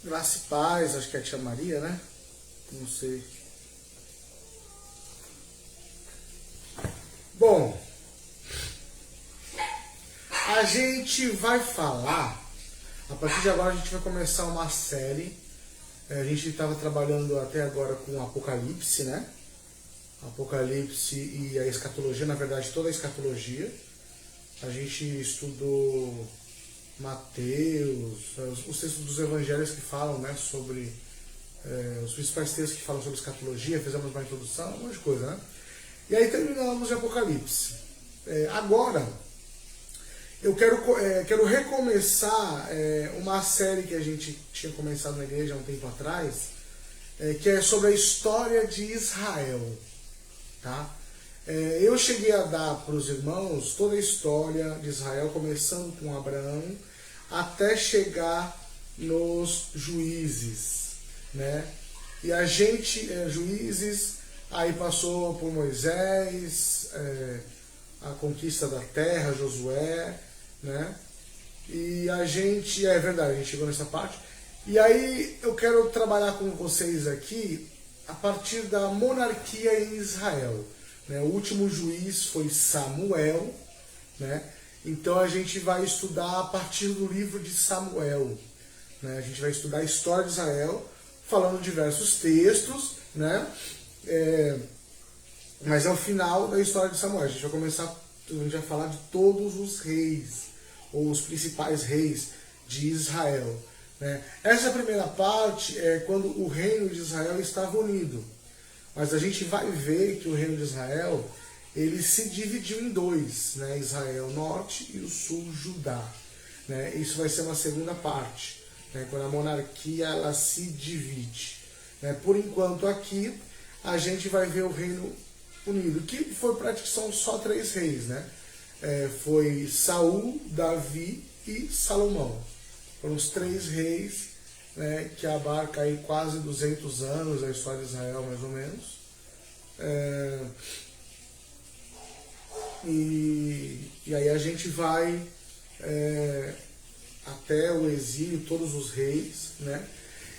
Graça e paz, acho que é a tia Maria, né? Não sei. Bom, a gente vai falar, a partir de agora a gente vai começar uma série. A gente estava trabalhando até agora com Apocalipse, né? Apocalipse e a escatologia, na verdade toda a escatologia. A gente estudou Mateus, os textos dos evangelhos que falam, né, sobre os principais textos que falam sobre escatologia, fizemos uma introdução, um monte de coisa, né? E aí terminamos de Apocalipse. Agora, eu quero recomeçar uma série que a gente tinha começado na igreja há um tempo atrás, que é sobre a história de Israel. Tá? Eu cheguei a dar para os irmãos toda a história de Israel, começando com Abraão, até chegar nos juízes. Né? E a gente, juízes, aí passou por Moisés, a conquista da terra, Josué, né? E a gente, é verdade, a gente chegou nessa parte. E aí eu quero trabalhar com vocês aqui a partir da monarquia em Israel. Né? O último juiz foi Samuel, né? Então a gente vai estudar a partir do livro de Samuel. Né? A gente vai estudar a história de Israel, falando diversos textos, né? Mas é o final da história de Samuel. A gente vai falar de todos os reis, ou os principais reis de Israel. Né? Essa primeira parte é quando o reino de Israel estava unido. Mas a gente vai ver que o reino de Israel, ele se dividiu em dois, né? Israel Norte e o Sul, Judá. Né? Isso vai ser uma segunda parte, né? Quando a monarquia ela se divide. Né? Por enquanto aqui, a gente vai ver o reino unido, que foi praticamente são só 3 reis, né? Foi Saul, Davi e Salomão. Foram os 3 reis, né, que abarca aí quase 200 anos a história de Israel, mais ou menos. E aí a gente vai até o exílio, todos os reis, né?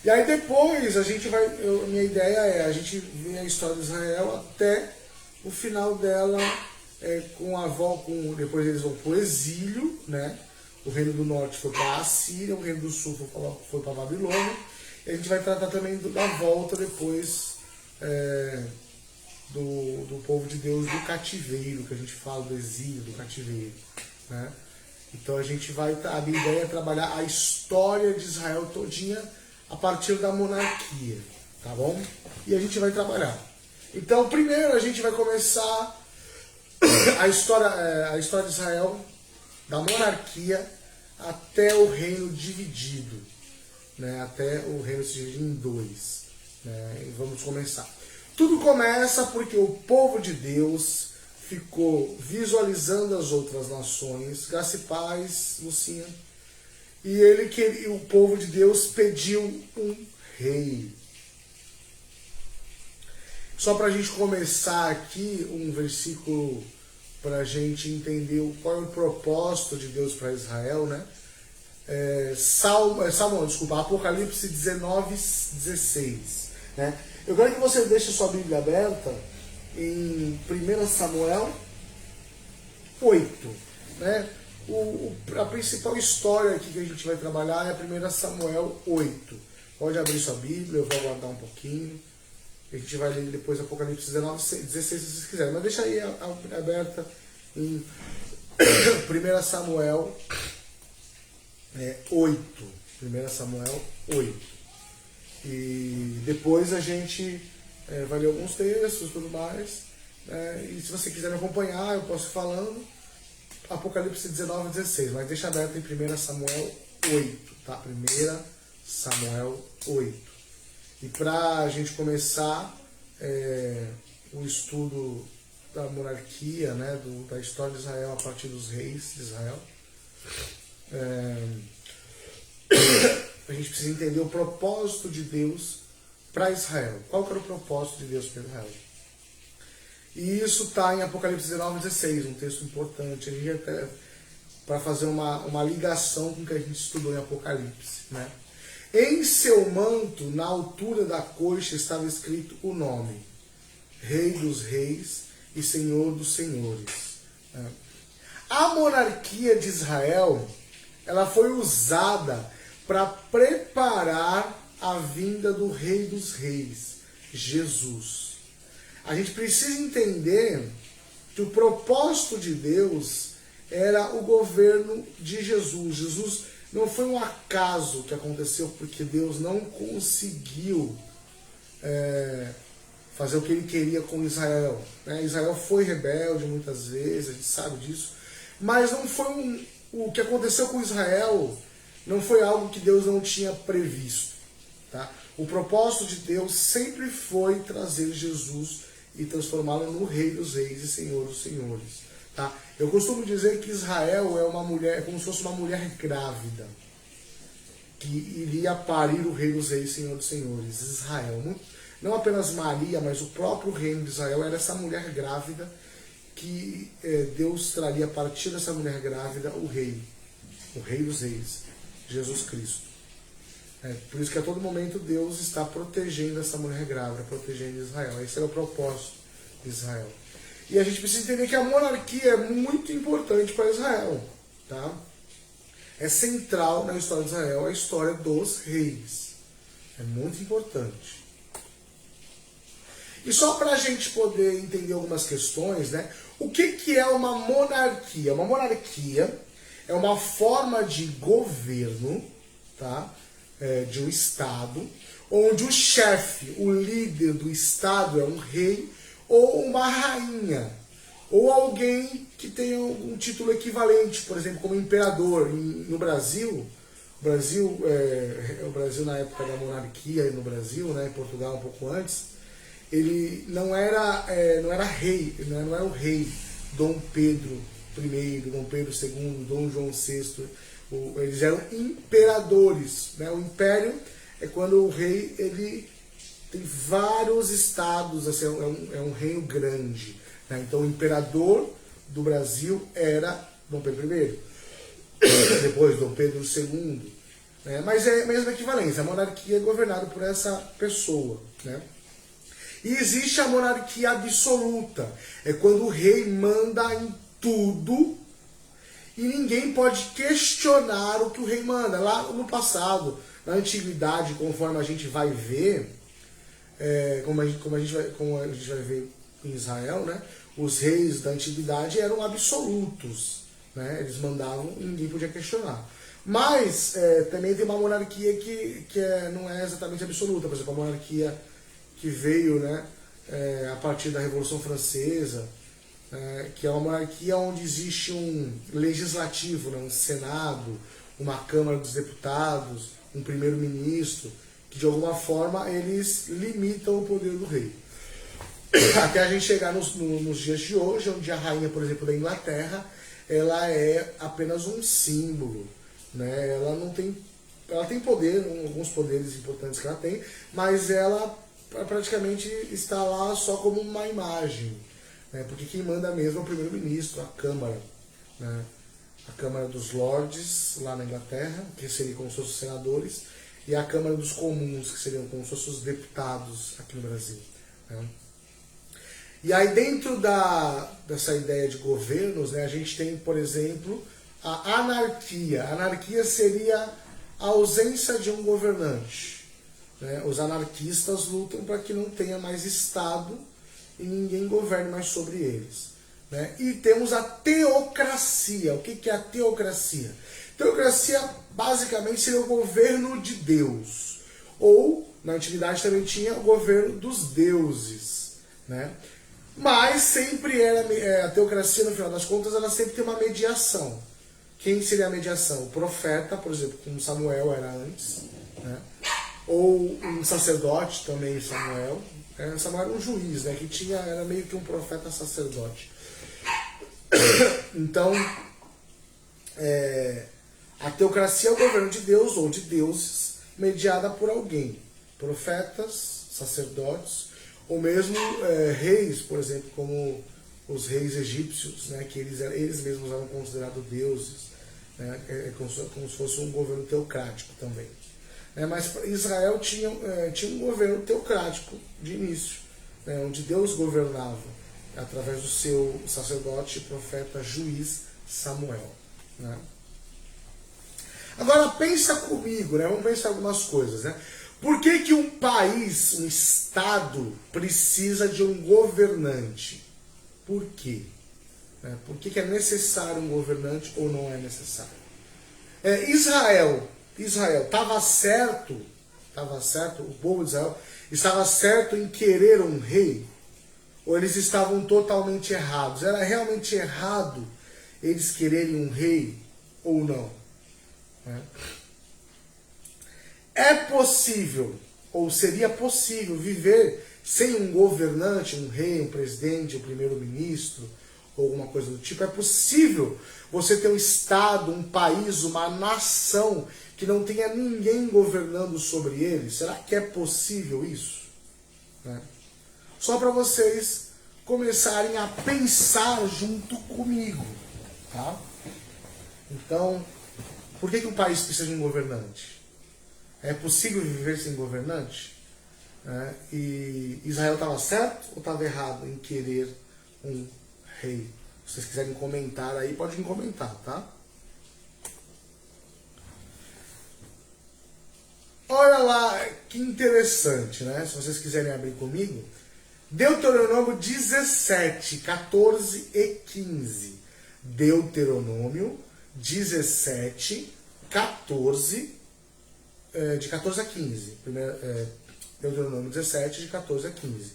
E aí depois a gente vai, minha ideia é a gente ver a história de Israel até o final dela, depois eles vão para o exílio, né? O reino do norte foi para a Assíria, o reino do sul foi para a Babilônia. E a gente vai tratar também da volta depois do povo de Deus do cativeiro, que a gente fala do exílio, do cativeiro. Né? Então a gente vai, a minha ideia é trabalhar a história de Israel todinha a partir da monarquia, tá bom? E a gente vai trabalhar. Então primeiro a gente vai começar a história de Israel, da monarquia até o reino dividido, né? Até o reino se dividir em 2. Né? E vamos começar. Tudo começa porque o povo de Deus ficou visualizando as outras nações, graça e paz, Lucinha, e o povo de Deus pediu um rei. Só para a gente começar aqui, um versículo para a gente entender qual é o propósito de Deus para Israel, né? Apocalipse 19:16. Né? Eu quero que você deixe sua Bíblia aberta em 1 Samuel 8. Né? A principal história aqui que a gente vai trabalhar é 1 Samuel 8. Pode abrir sua Bíblia, eu vou aguardar um pouquinho. A gente vai ler depois Apocalipse 19:16 se vocês quiserem. Mas deixa aí aberta em 1 Samuel 8. 1 Samuel 8. E depois a gente vai ler alguns textos e tudo mais. E se você quiser me acompanhar, eu posso ir falando. Apocalipse 19:16. Mas deixa aberto em 1 Samuel 8. Tá? 1 Samuel 8. E para a gente começar o estudo da monarquia, né, da história de Israel a partir dos reis de Israel, a gente precisa entender o propósito de Deus para Israel. Qual que era o propósito de Deus para Israel? E isso está em Apocalipse 19:16, um texto importante. A gente até para fazer uma ligação com o que a gente estudou em Apocalipse. Né? Em seu manto, na altura da coxa, estava escrito o nome: Rei dos Reis e Senhor dos Senhores. A monarquia de Israel, ela foi usada para preparar a vinda do Rei dos Reis, Jesus. A gente precisa entender que o propósito de Deus era o governo de Jesus. Jesus não foi um acaso que aconteceu porque Deus não conseguiu fazer o que ele queria com Israel. Israel foi rebelde muitas vezes, a gente sabe disso, mas não foi o que aconteceu com Israel não foi algo que Deus não tinha previsto. Tá? O propósito de Deus sempre foi trazer Jesus e transformá-lo no Rei dos Reis e Senhor dos Senhores. Tá? Eu costumo dizer que Israel é uma mulher, é como se fosse uma mulher grávida, que iria parir o Rei dos Reis e Senhor dos Senhores. Israel, não apenas Maria, mas o próprio reino de Israel era essa mulher grávida que Deus traria a partir dessa mulher grávida o Rei dos Reis, Jesus Cristo. Por isso que a todo momento Deus está protegendo essa mulher grávida, protegendo Israel. Esse era o propósito de Israel. E a gente precisa entender que a monarquia é muito importante para Israel. Tá? É central na história de Israel a história dos reis. É muito importante. E só para a gente poder entender algumas questões, né? O que é uma monarquia? Uma monarquia é uma forma de governo, tá? De um Estado, onde o chefe, o líder do Estado é um rei ou uma rainha, ou alguém que tenha um título equivalente, por exemplo, como imperador. No Brasil, o Brasil na época da monarquia no Brasil, né, em Portugal um pouco antes, ele não era rei, não era o rei Dom Pedro I, Dom Pedro II, Dom João VI. Eles eram imperadores. Né? O império é quando o rei ele tem vários estados, assim, é um reino grande. Né? Então o imperador do Brasil era Dom Pedro I, depois Dom Pedro II. Né? Mas é a mesma equivalência, a monarquia é governada por essa pessoa. Né? E existe a monarquia absoluta, é quando o rei manda em tudo e ninguém pode questionar o que o rei manda. Lá no passado, na antiguidade, conforme a gente vai ver, como a gente vai ver em Israel, né, os reis da antiguidade eram absolutos. Né, eles mandavam e ninguém podia questionar. Mas também tem uma monarquia que não é exatamente absoluta. Por exemplo, a monarquia que veio, né, a partir da Revolução Francesa, que é uma monarquia onde existe um legislativo, né, um Senado, uma Câmara dos Deputados, um primeiro-ministro, que de alguma forma eles limitam o poder do rei. Até a gente chegar nos dias de hoje, onde a rainha, por exemplo, da Inglaterra, ela é apenas um símbolo. Né? Ela tem poder, alguns poderes importantes que ela tem, mas ela praticamente está lá só como uma imagem, né? Porque quem manda mesmo é o primeiro-ministro, a Câmara, né? A Câmara dos Lordes, lá na Inglaterra, que seriam como se fossem os senadores, e a Câmara dos Comuns, que seriam como se fossem os deputados aqui no Brasil. Né? E aí dentro dessa ideia de governos, né, a gente tem, por exemplo, a anarquia. A anarquia seria a ausência de um governante. Né? Os anarquistas lutam para que não tenha mais Estado e ninguém governe mais sobre eles. Né? E temos a teocracia. O que é a teocracia? Teocracia basicamente seria o governo de Deus. Ou, na antiguidade também tinha o governo dos deuses. Né? Mas sempre era, a teocracia, no final das contas, ela sempre tem uma mediação. Quem seria a mediação? O profeta, por exemplo, como Samuel era antes, né? Ou um sacerdote também, Samuel. Samuel era um juiz, né? Que era meio que um profeta sacerdote. Então, a teocracia é o governo de Deus ou de deuses, mediada por alguém. Profetas, sacerdotes, ou mesmo reis, por exemplo, como os reis egípcios, né? Que eles mesmos eram considerados deuses. Né? Como se fosse um governo teocrático também. Mas Israel tinha um governo teocrático de início, onde Deus governava através do seu sacerdote, profeta, juiz Samuel. Né? Agora pensa comigo, vamos pensar algumas coisas. Por que um país, um estado, precisa de um governante? Por quê? Por que é necessário um governante ou não é necessário? Israel estava certo, o povo de Israel estava certo em querer um rei? Ou eles estavam totalmente errados? Era realmente errado eles quererem um rei ou não? É possível, ou seria possível, viver sem um governante, um rei, um presidente, um primeiro-ministro, ou alguma coisa do tipo? É possível você ter um estado, um país, uma nação que não tenha ninguém governando sobre ele? Será que é possível isso? Só para vocês começarem a pensar junto comigo. Tá? Então, por que um país precisa de um governante? É possível viver sem governante? E Israel estava certo ou estava errado em querer um rei? Se vocês quiserem comentar aí, podem comentar, tá? Olha lá, que interessante, Se vocês quiserem abrir comigo, Deuteronômio 17, 14 e 15. Deuteronômio 17, 14, de 14 a 15. Deuteronômio 17, de 14 a 15.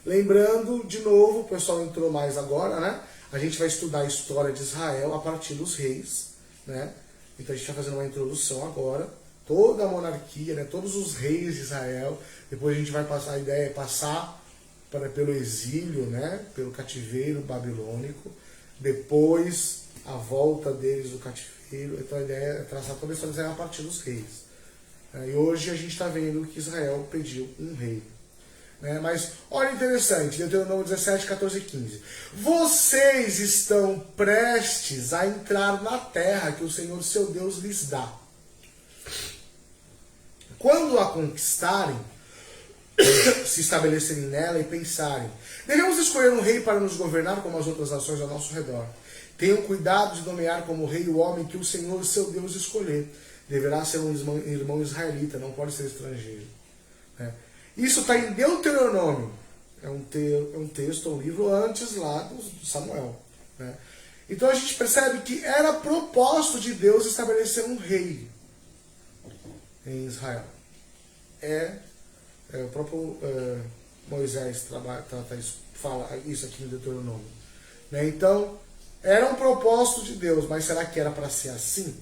Lembrando, de novo, o pessoal entrou mais agora, A gente vai estudar a história de Israel a partir dos reis, Então a gente está fazendo uma introdução agora. Toda a monarquia, todos os reis de Israel. Depois a gente vai passar, a ideia é passar pelo exílio, pelo cativeiro babilônico. Depois a volta deles do cativeiro. Então a ideia é traçar toda a história de Israel a partir dos reis. E hoje a gente está vendo que Israel pediu um rei. Mas olha interessante, Deuteronômio 17, 14 e 15. Vocês estão prestes a entrar na terra que o Senhor seu Deus lhes dá. Quando a conquistarem, se estabelecerem nela e pensarem: devemos escolher um rei para nos governar como as outras nações ao nosso redor. Tenham cuidado de nomear como rei o homem que o Senhor seu Deus escolher. Deverá ser um irmão israelita, não pode ser estrangeiro. Isso está em Deuteronômio. É um texto, um livro antes lá do Samuel. Então a gente percebe que era propósito de Deus estabelecer um rei em Israel. O próprio Moisés fala isso aqui no Deuteronômio. Então, era um propósito de Deus, mas será que era para ser assim?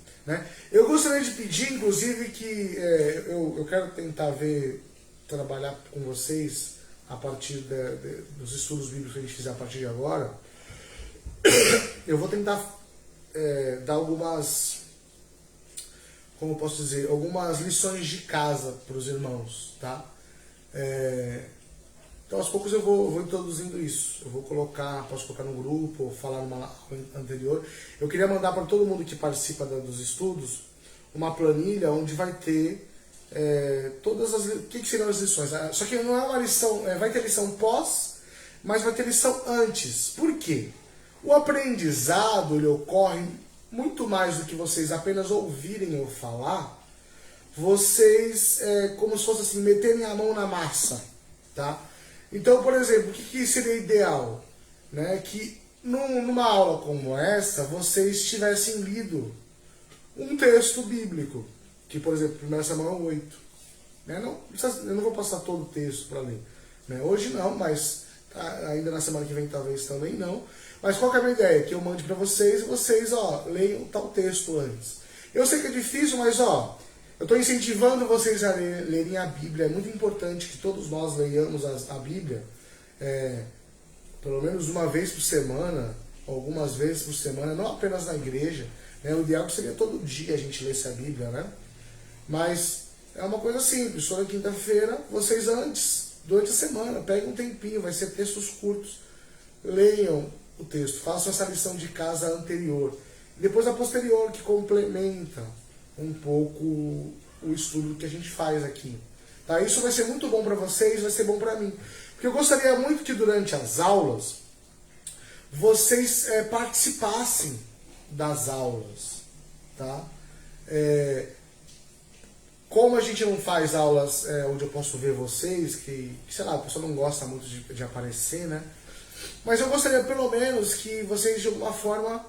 Eu gostaria de pedir, inclusive, que eu quero tentar trabalhar com vocês a partir dos estudos bíblicos que a gente fizer a partir de agora. Eu vou tentar dar algumas, como eu posso dizer, algumas lições de casa para os irmãos, tá? Então aos poucos eu vou introduzindo isso. Eu vou posso colocar no grupo, ou falar numa aula anterior. Eu queria mandar para todo mundo que participa dos estudos uma planilha onde vai ter todas as... O que seriam as lições? Só que não é uma lição, vai ter lição pós, mas vai ter lição antes. Por quê? O aprendizado ele ocorre muito mais do que vocês apenas ouvirem eu falar. Vocês, como se fosse assim, meterem a mão na massa, tá? Então, por exemplo, o que seria ideal? Que numa aula como essa, vocês tivessem lido um texto bíblico, que, por exemplo, 1 Samuel 8. Eu não vou passar todo o texto para ler. Hoje não, mas ainda na semana que vem talvez também não. Mas qual que é a minha ideia? Que eu mande para vocês e vocês leiam tal texto antes. Eu sei que é difícil, mas eu estou incentivando vocês a lerem a Bíblia. É muito importante que todos nós leiamos a Bíblia pelo menos uma vez por semana, algumas vezes por semana, não apenas na igreja. O ideal seria todo dia a gente lesse a Bíblia, Mas é uma coisa simples. Toda quinta-feira, vocês durante a semana, peguem um tempinho, vai ser textos curtos, leiam o texto, façam essa lição de casa anterior. Depois a posterior, que complementa um pouco o estudo que a gente faz aqui. Tá? Isso vai ser muito bom para vocês, vai ser bom para mim. Porque eu gostaria muito que durante as aulas vocês participassem das aulas. Tá? Como a gente não faz aulas onde eu posso ver vocês, que sei lá, a pessoa não gosta muito de aparecer, né? Mas eu gostaria pelo menos que vocês de alguma forma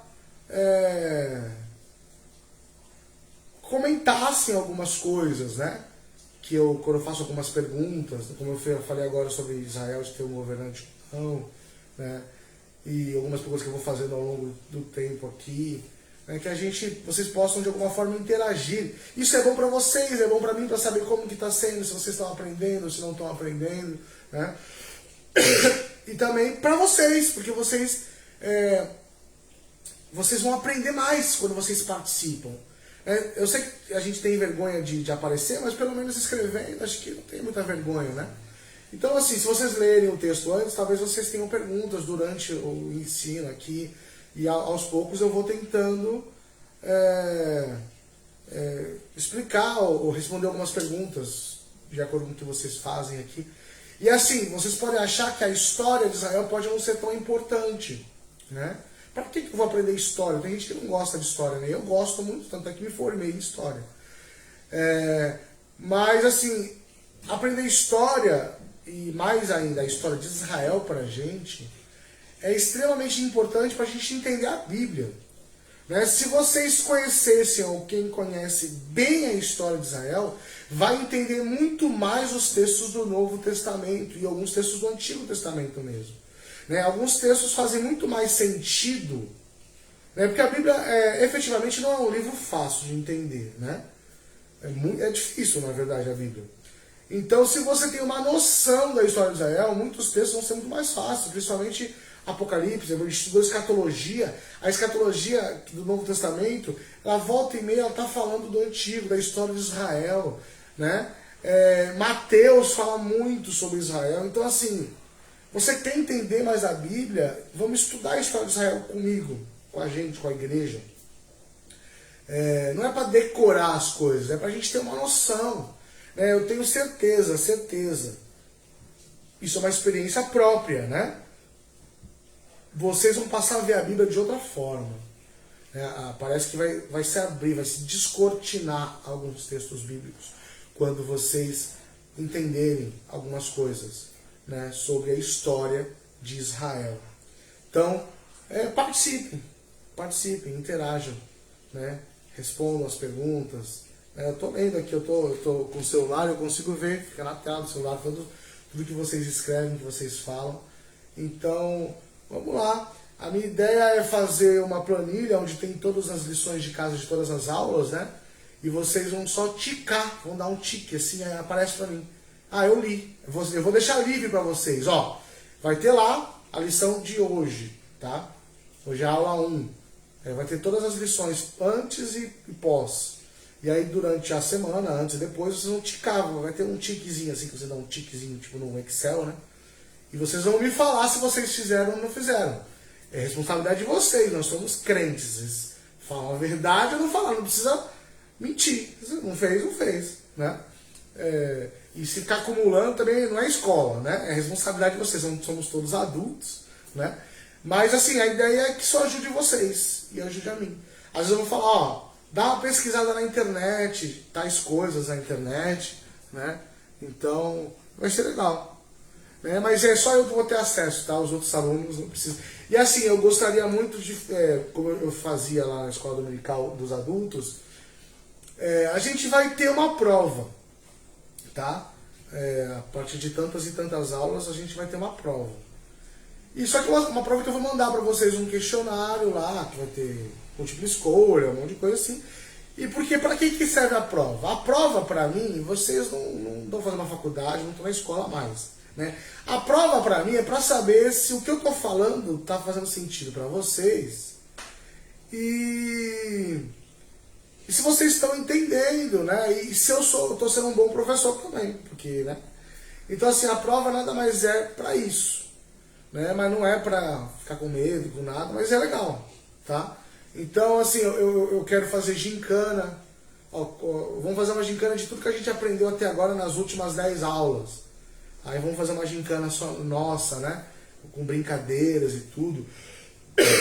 comentassem algumas coisas, né? Que quando eu faço algumas perguntas, como eu falei agora sobre Israel de ter um governante ou não, né? E algumas perguntas que eu vou fazendo ao longo do tempo aqui, né? Que vocês possam de alguma forma interagir. Isso é bom para vocês, é bom para mim, para saber como que está sendo, se vocês estão aprendendo, se não estão aprendendo, né? E também para vocês, porque vocês vão aprender mais quando vocês participam. Eu sei que a gente tem vergonha de aparecer, mas pelo menos escrevendo, acho que não tem muita vergonha, né? Então, assim, se vocês lerem o texto antes, talvez vocês tenham perguntas durante o ensino aqui, e aos poucos eu vou tentando explicar ou responder algumas perguntas, de acordo com o que vocês fazem aqui. E assim, vocês podem achar que a história de Israel pode não ser tão importante, né? Para que eu vou aprender história? Tem gente que não gosta de história, né? Eu gosto muito, tanto é que me formei em história. Mas assim, aprender história, e mais ainda a história de Israel para a gente, é extremamente importante para a gente entender a Bíblia. Né? Se vocês conhecessem, ou quem conhece bem a história de Israel, vai entender muito mais os textos do Novo Testamento e alguns textos do Antigo Testamento mesmo. Né? Alguns textos fazem muito mais sentido, né? Porque a Bíblia efetivamente não é um livro fácil de entender. Né? É difícil, na verdade, a Bíblia. Então, se você tem uma noção da história de Israel, muitos textos vão ser muito mais fáceis, principalmente Apocalipse. A gente estudou escatologia. A escatologia do Novo Testamento, ela volta e meia, ela está falando do Antigo, da história de Israel. Né? Mateus fala muito sobre Israel. Então, assim, você quer entender mais a Bíblia, vamos estudar a história de Israel comigo, com a gente, com a igreja. Não é para decorar as coisas, é para a gente ter uma noção. Eu tenho certeza. Isso é uma experiência própria, né? Vocês vão passar a ver a Bíblia de outra forma. Parece que vai se abrir, vai se descortinar alguns textos bíblicos quando vocês entenderem algumas coisas, né, sobre a história de Israel. Então, participem, interajam, né? Respondam as perguntas. Eu estou lendo aqui, eu tô com o celular, eu consigo ver, fica na tela do celular tudo que vocês escrevem, que vocês falam. Então, vamos lá. A minha ideia é fazer uma planilha onde tem todas as lições de casa de todas as aulas, né? E vocês vão só ticar, vão dar um tique, assim, aí aparece para mim. Eu li. Eu vou deixar livre para vocês. Ó, vai ter lá a lição de hoje, tá? Hoje é a aula 1. Vai ter todas as lições antes e pós. E aí durante a semana, antes e depois, vocês vão ticar. Vai ter um tiquezinho assim, que você dá um tiquezinho tipo no Excel, né? E vocês vão me falar se vocês fizeram ou não fizeram. É responsabilidade de vocês, nós somos crentes. Vocês falam a verdade ou não falam, não precisa mentir. Se não fez, não fez, né? E se ficar acumulando também não é escola, né? É responsabilidade de vocês, somos todos adultos, né? Mas assim, a ideia é que isso ajude vocês e ajude a mim. Às vezes eu vou falar, dá uma pesquisada na internet, tais coisas na internet, né? Então, vai ser legal. Né? Mas só eu que vou ter acesso, tá? Os outros alunos não precisam. E assim, eu gostaria muito de, como eu fazia lá na escola dominical dos adultos, a gente vai ter uma prova, tá? A partir de tantas e tantas aulas, a gente vai ter uma prova. E só que uma prova que eu vou mandar para vocês um questionário lá, que vai ter múltipla escolha, um monte de coisa assim. E porque para que serve a prova? A prova, para mim, vocês não estão fazendo uma faculdade, não estão na escola mais. Né? A prova, para mim, é para saber se o que eu estou falando está fazendo sentido para vocês. E se vocês estão entendendo, né? E se eu estou sendo um bom professor também. Porque, né? Então, assim, a prova nada mais é para isso. Né? Mas não é para ficar com medo, com nada, mas é legal. Tá? Então, assim, eu quero fazer gincana. vamos fazer uma gincana de tudo que a gente aprendeu até agora nas últimas 10 aulas. Aí vamos fazer uma gincana só nossa, né? Com brincadeiras e tudo.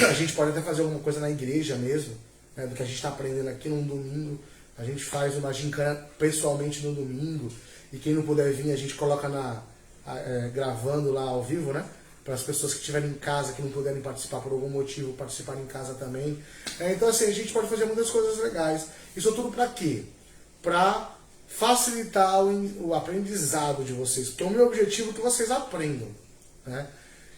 A gente pode até fazer alguma coisa na igreja mesmo, né? Do que a gente está aprendendo aqui num domingo. A gente faz uma gincana pessoalmente no domingo. E quem não puder vir, a gente coloca gravando lá ao vivo, né? Para as pessoas que estiverem em casa, que não puderem participar por algum motivo, participarem em casa também. Então assim, a gente pode fazer muitas coisas legais. Isso tudo para quê? Para facilitar o aprendizado de vocês. Porque o meu objetivo é que vocês aprendam, né?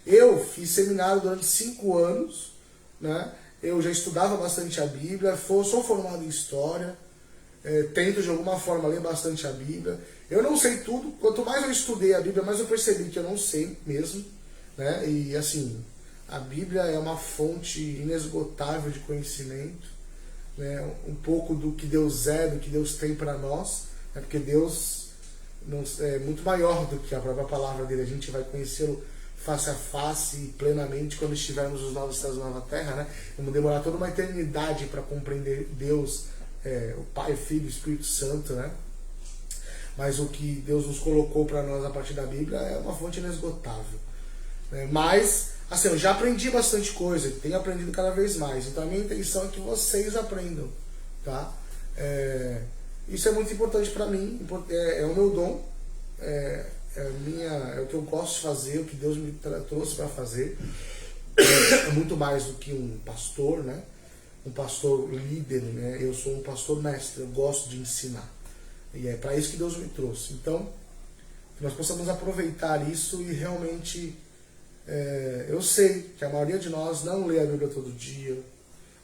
Eu fiz seminário durante 5 anos, né? Eu já estudava bastante a Bíblia, sou formado em História, tento de alguma forma ler bastante a Bíblia. Eu não sei tudo, quanto mais eu estudei a Bíblia, mais eu percebi que eu não sei mesmo, né? E assim, a Bíblia é uma fonte inesgotável de conhecimento, né? Um pouco do que Deus é, do que Deus tem para nós, né? Porque Deus é muito maior do que a própria palavra dele. A gente vai conhecê-lo face a face e plenamente quando estivermos nos novos céus e nova terra, né? Vamos demorar toda uma eternidade para compreender Deus, o Pai, o Filho e o Espírito Santo, né? Mas o que Deus nos colocou para nós a partir da Bíblia é uma fonte inesgotável, né? Mas, assim, eu já aprendi bastante coisa, tenho aprendido cada vez mais. Então a minha intenção é que vocês aprendam, tá? Isso é muito importante para mim, é o meu dom, é o que eu gosto de fazer, o que Deus me trouxe para fazer. É muito mais do que um pastor, né? Um pastor líder, né? Eu sou um pastor mestre, eu gosto de ensinar. E é para isso que Deus me trouxe. Então, que nós possamos aproveitar isso e realmente... eu sei que a maioria de nós não lê a Bíblia todo dia,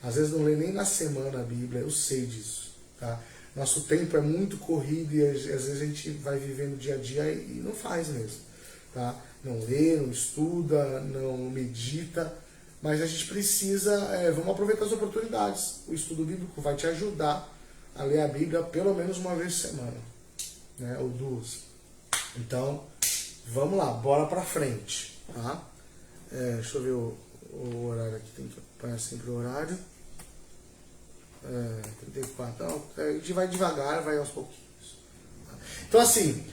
às vezes não lê nem na semana a Bíblia, eu sei disso, tá? Nosso tempo é muito corrido e às vezes a gente vai vivendo dia a dia e não faz mesmo, tá? Não lê, não estuda, não medita, mas a gente precisa, vamos aproveitar as oportunidades. O estudo bíblico vai te ajudar a ler a Bíblia pelo menos uma vez por semana, né? Ou 2. Então, vamos lá, bora pra frente, tá? Deixa eu ver o horário aqui, tem que acompanhar sempre o horário. 34, então, a gente vai devagar, vai aos pouquinhos. Então assim,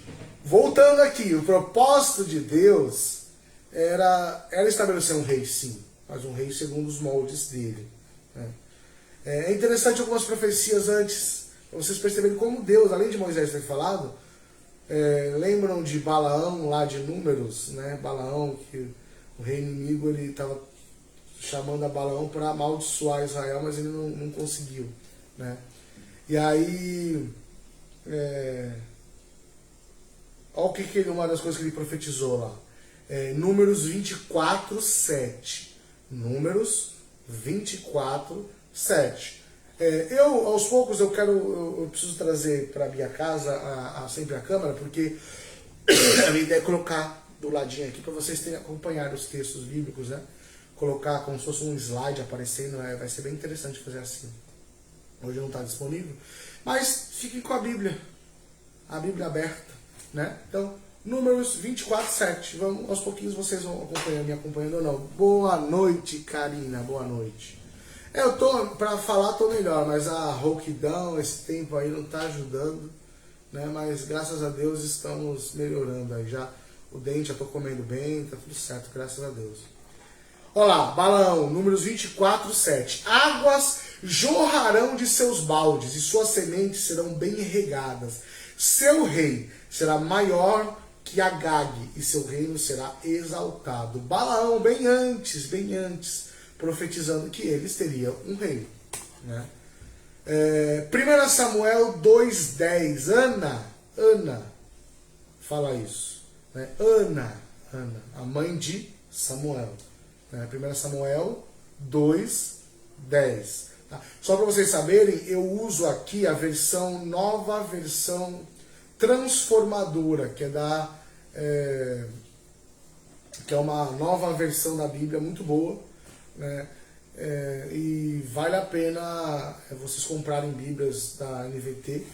voltando aqui, o propósito de Deus era estabelecer um rei, sim, mas um rei segundo os moldes dele, né? É interessante algumas profecias antes, para vocês perceberem como Deus, além de Moisés ter falado, lembram de Balaão lá de Números, né? Balaão, que o rei inimigo ele estava chamando a Balaão para amaldiçoar Israel, mas ele não conseguiu, né? E aí, olha uma das coisas que ele profetizou lá. Números 24, 7. Números 24, 7. Aos poucos, eu preciso trazer para a minha casa sempre a câmera, porque a minha ideia é colocar do ladinho aqui para vocês terem acompanhado os textos bíblicos, né? Colocar como se fosse um slide aparecendo, vai ser bem interessante fazer assim. Hoje não está disponível, mas fiquem com a Bíblia aberta, né? Então, Números 24, 7. Vamos, aos pouquinhos vocês vão me acompanhando ou não. Boa noite, Karina, boa noite. Para falar tô melhor, mas a rouquidão, esse tempo aí não está ajudando, né? Mas graças a Deus estamos melhorando aí já. O dente já tô comendo bem, tá tudo certo, graças a Deus. Olha lá, Balaão, Números 24, 7. Águas jorrarão de seus baldes e suas sementes serão bem regadas. Seu rei será maior que Agag e seu reino será exaltado. Balaão, bem antes, profetizando que eles teriam um rei, né? 1 Samuel 2,10. Ana fala isso, né? Ana, a mãe de Samuel. 1 Samuel 2,10. Tá? Só para vocês saberem, eu uso aqui a nova versão transformadora, que é uma nova versão da Bíblia muito boa, né? E vale a pena vocês comprarem Bíblias da NVT.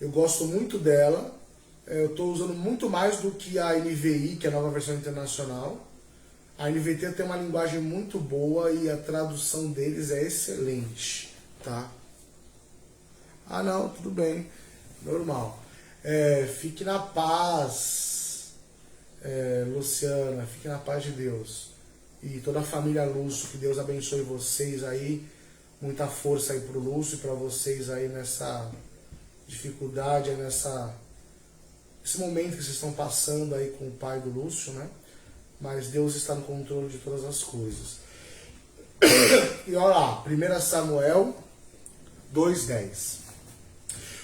Eu gosto muito dela. Eu estou usando muito mais do que a NVI, que é a nova versão internacional. A NVT tem uma linguagem muito boa e a tradução deles é excelente, tá? Ah, não, tudo bem, normal. Fique na paz, Luciana, fique na paz de Deus. E toda a família Lúcio, que Deus abençoe vocês aí. Muita força aí pro Lúcio e para vocês aí nessa dificuldade, esse momento que vocês estão passando aí com o pai do Lúcio, né? Mas Deus está no controle de todas as coisas. E olha lá, 1 Samuel 2:10.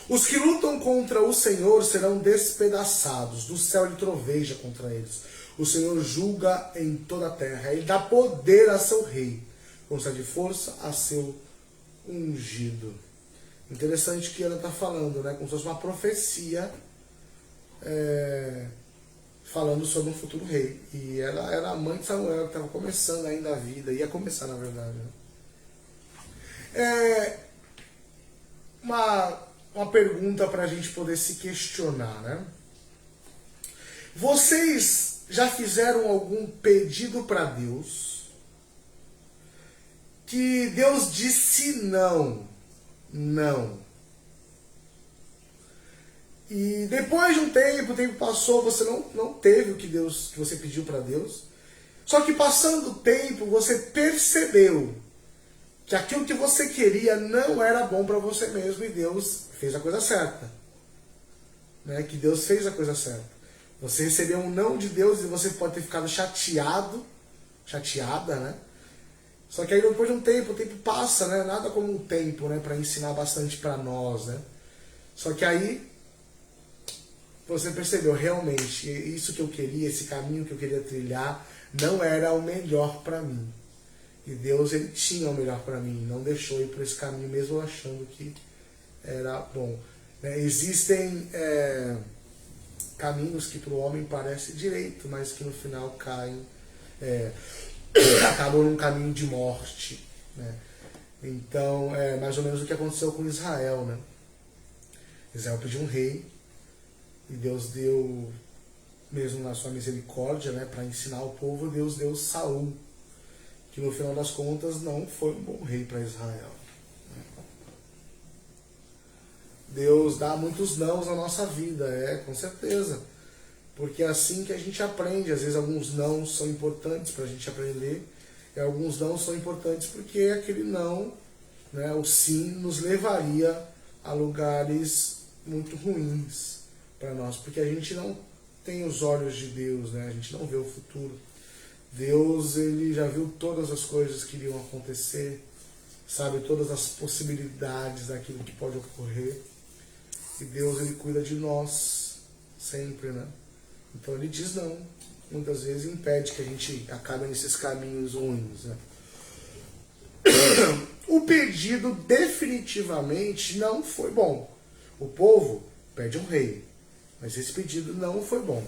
Os que lutam contra o Senhor serão despedaçados, do céu ele troveja contra eles. O Senhor julga em toda a terra, ele dá poder a seu rei, concede força a seu ungido. Interessante que ela está falando, né? Como se fosse uma profecia, falando sobre um futuro rei. E ela era a mãe de Samuel, que estava começando ainda a vida, ia começar na verdade. Né? Uma pergunta para a gente poder se questionar, né? Vocês já fizeram algum pedido para Deus que Deus disse não? Não. E depois de um tempo, o tempo passou, você não teve o que você pediu para Deus. Só que passando o tempo, você percebeu que aquilo que você queria não era bom para você mesmo e Deus fez a coisa certa. Né? Que Deus fez a coisa certa. Você recebeu um não de Deus e você pode ter ficado chateada, né? Só que aí depois de um tempo, o tempo passa, né? Nada como o tempo, né? Para ensinar bastante para nós, né? Só que aí você percebeu realmente isso que eu queria, esse caminho que eu queria trilhar, não era o melhor para mim. E Deus, ele tinha o melhor para mim, não deixou ir por esse caminho mesmo achando que era bom. Né? Existem caminhos que para o homem parece direito, mas que no final caem, acabam num caminho de morte. Né? Então, é mais ou menos o que aconteceu com Israel. Né? Israel pediu um rei, e Deus deu, mesmo na sua misericórdia, né, para ensinar o povo, Deus deu Saul, que no final das contas não foi um bom rei para Israel. Deus dá muitos nãos na nossa vida, com certeza. Porque é assim que a gente aprende. Às vezes alguns nãos são importantes para a gente aprender, e alguns nãos são importantes porque aquele não, né, o sim, nos levaria a lugares muito ruins para nós. Porque a gente não tem os olhos de Deus, né? A gente não vê o futuro. Deus, ele já viu todas as coisas que iriam acontecer, sabe todas as possibilidades daquilo que pode ocorrer. E Deus, ele cuida de nós sempre, né? Então ele diz não. Muitas vezes impede que a gente acabe nesses caminhos ruins, né? O pedido definitivamente não foi bom. O povo pede um rei, mas esse pedido não foi bom.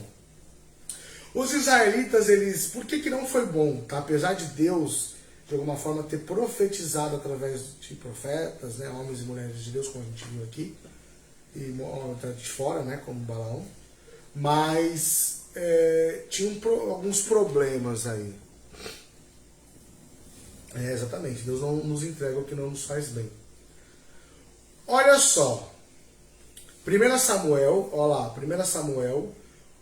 Os israelitas, por que não foi bom? Tá? Apesar de Deus, de alguma forma, ter profetizado através de profetas, né, homens e mulheres de Deus, como a gente viu aqui, e de fora, né, como Balaão, mas tinha alguns problemas aí. Exatamente, Deus não nos entrega o que não nos faz bem. Olha só, 1 Samuel, olha lá, 1 Samuel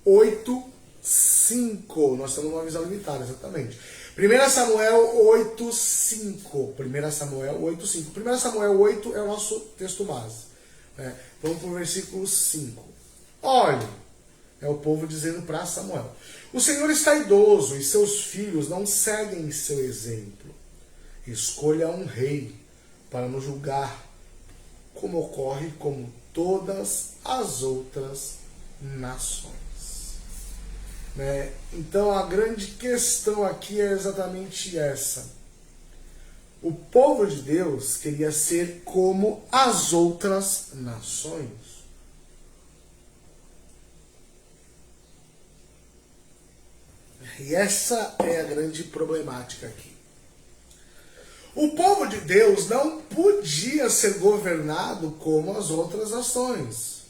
8:5, nós estamos numa visão limitada, exatamente. 1 Samuel 8:5, 1 Samuel 8:5. 1 Samuel 8 é o nosso texto base. Né? Vamos para o versículo 5. Olhe, é o povo dizendo para Samuel: o Senhor está idoso e seus filhos não seguem seu exemplo. Escolha um rei para nos julgar, como ocorre com todas as outras nações. Né? Então a grande questão aqui é exatamente essa. O povo de Deus queria ser como as outras nações. E essa é a grande problemática aqui. O povo de Deus não podia ser governado como as outras nações.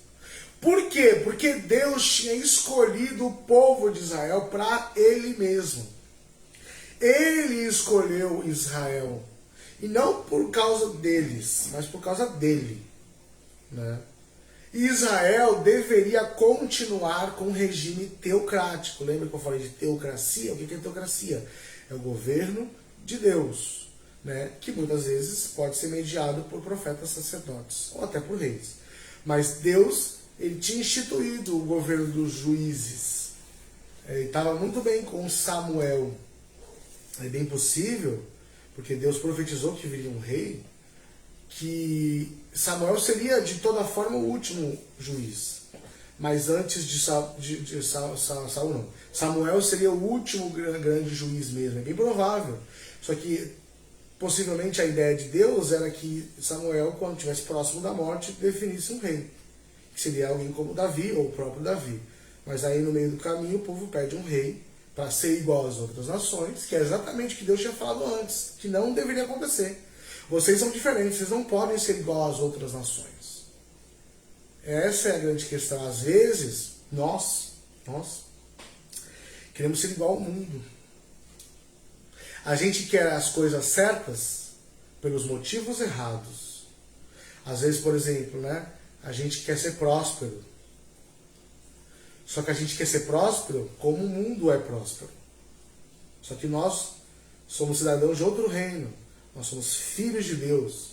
Por quê? Porque Deus tinha escolhido o povo de Israel para Ele mesmo. Ele escolheu Israel. E não por causa deles, mas por causa dele. né? Israel deveria continuar com um regime teocrático. Lembra que eu falei de teocracia? O que é teocracia? É o governo de Deus, né? Que muitas vezes pode ser mediado por profetas, sacerdotes ou até por reis. Mas Deus, ele tinha instituído o governo dos juízes. Ele estava muito bem com Samuel. É bem possível, porque Deus profetizou que viria um rei, que Samuel seria de toda forma o último juiz. Mas antes de Saul não. Samuel seria o último grande juiz mesmo. É bem provável. Só que possivelmente a ideia de Deus era que Samuel, quando estivesse próximo da morte, definisse um rei. Que seria alguém como Davi ou o próprio Davi. Mas aí no meio do caminho o povo pede um rei para ser igual às outras nações, que é exatamente o que Deus tinha falado antes, que não deveria acontecer. Vocês são diferentes, vocês não podem ser igual às outras nações. Essa é a grande questão. Às vezes, nós queremos ser igual ao mundo. A gente quer as coisas certas pelos motivos errados. Às vezes, por exemplo, né, a gente quer ser próspero. Só que a gente quer ser próspero como o mundo é próspero. Só que nós somos cidadãos de outro reino. Nós somos filhos de Deus.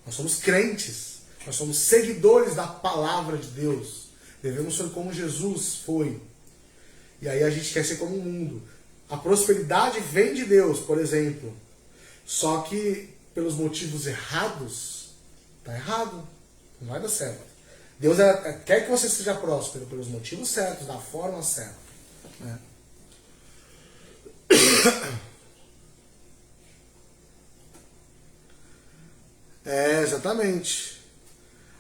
Nós somos crentes. Nós somos seguidores da palavra de Deus. Devemos ser como Jesus foi. E aí a gente quer ser como o mundo. A prosperidade vem de Deus, por exemplo. Só que pelos motivos errados, está errado. Não vai dar certo. Deus quer que você seja próspero pelos motivos certos, da forma certa, né? Exatamente.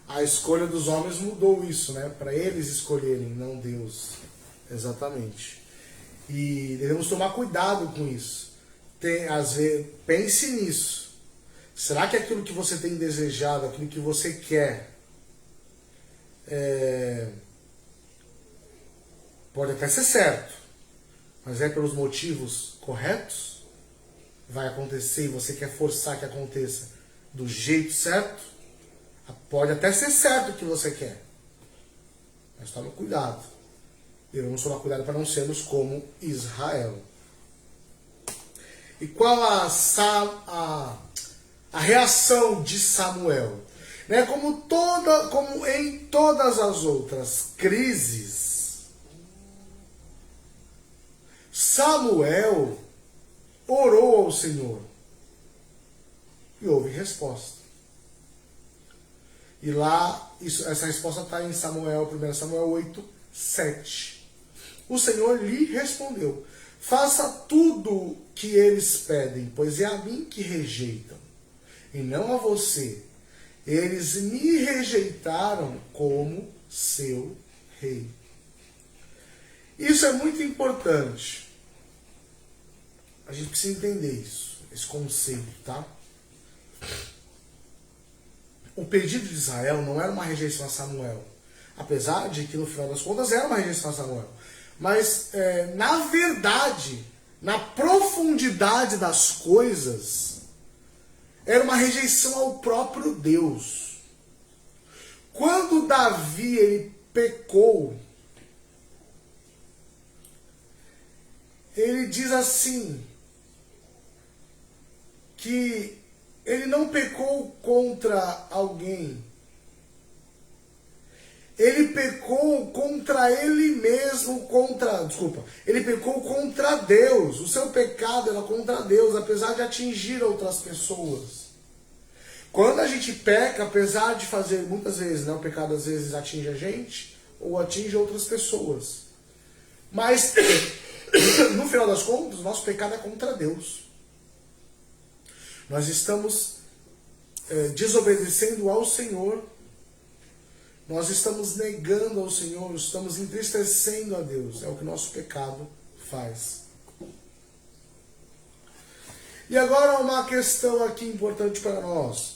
A escolha dos homens mudou isso, né? Para eles escolherem, não Deus. Exatamente. E devemos tomar cuidado com isso. Às vezes, pense nisso. Será que aquilo que você tem desejado, aquilo que você quer, pode até ser certo, mas é pelos motivos corretos? Vai acontecer e você quer forçar que aconteça do jeito certo? Pode até ser certo o que você quer, mas tome cuidado. Devemos tomar cuidado para não sermos como Israel. E qual a reação de Samuel? Né? Como em todas as outras crises, Samuel orou ao Senhor e houve resposta. E lá, essa resposta está em 1 Samuel 8, 7. O Senhor lhe respondeu: faça tudo que eles pedem, pois é a mim que rejeitam, e não a você. Eles me rejeitaram como seu rei. Isso é muito importante. A gente precisa entender isso, esse conceito, tá? O pedido de Israel não era uma rejeição a Samuel, apesar de que no final das contas era uma rejeição a Samuel. Mas, na verdade, na profundidade das coisas, era uma rejeição ao próprio Deus. Quando Davi ele pecou, ele diz assim, que ele não pecou contra alguém. Ele pecou contra ele mesmo, ele pecou contra Deus. O seu pecado era contra Deus, apesar de atingir outras pessoas. Quando a gente peca, apesar de fazer, muitas vezes, né, o pecado às vezes atinge a gente, ou atinge outras pessoas. Mas, no final das contas, nosso pecado é contra Deus. Nós estamos desobedecendo ao Senhor. Nós estamos negando ao Senhor, estamos entristecendo a Deus. É o que nosso pecado faz. E agora uma questão aqui importante para nós.